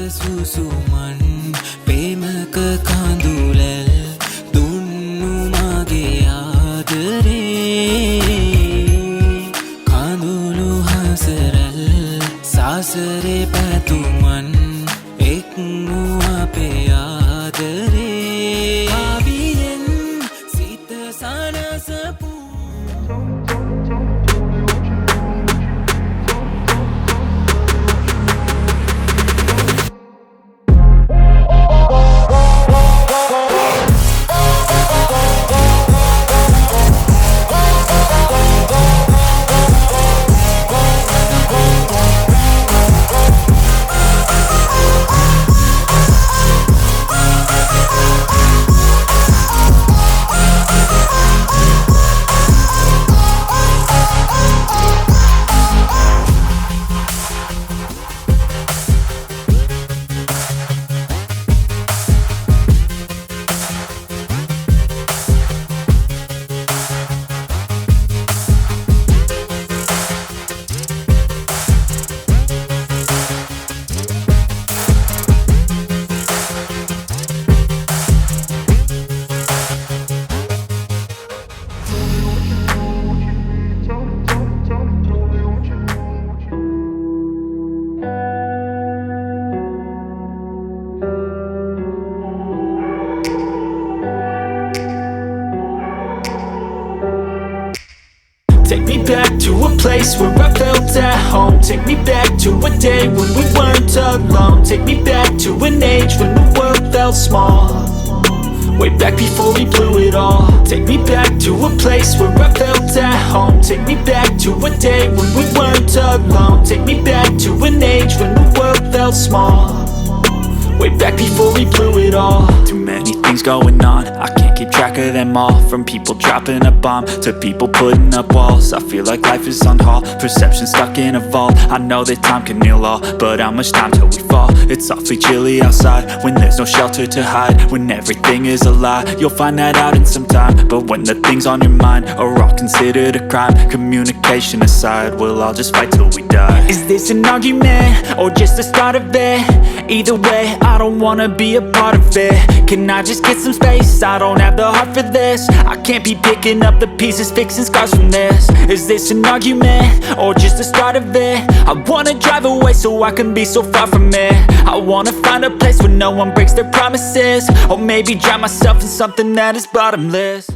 Susuman Pemaka kandulal Dunnu mage aadare Kandulu hasaral Sasare patuman Ekmu ape aadare Aviyen Sita sana sapu Take me back to a place where I felt at home. Take me back to a day when we weren't alone. Take me back to an age when the world felt small. Way back before we blew it all. Take me back to a place where I felt at home. Take me back to a day when we weren't alone. Take me back to an age when the world felt small. Way back before we blew it all. Too many things going on, I can't keep track of them all. From people dropping a bomb to people putting up walls. I feel like life is on hold, perception stuck in a vault. I know that time can heal all, but how much time till we fall? It's awfully chilly outside when there's no shelter to hide. When everything is a lie, you'll find that out in some time. But when the things on your mind are all considered a crime, communication aside, we'll all just fight till we die. Is this an argument or just the start of it? Either way, I don't wanna be a part of it. Can I just get some space? I don't have the heart for this. I can't be picking up the pieces, fixing scars from this. Is this an argument or just the start of it? I wanna drive away so I can be so far from it. I wanna find a place where no one breaks their promises. Or maybe drown myself in something that is bottomless.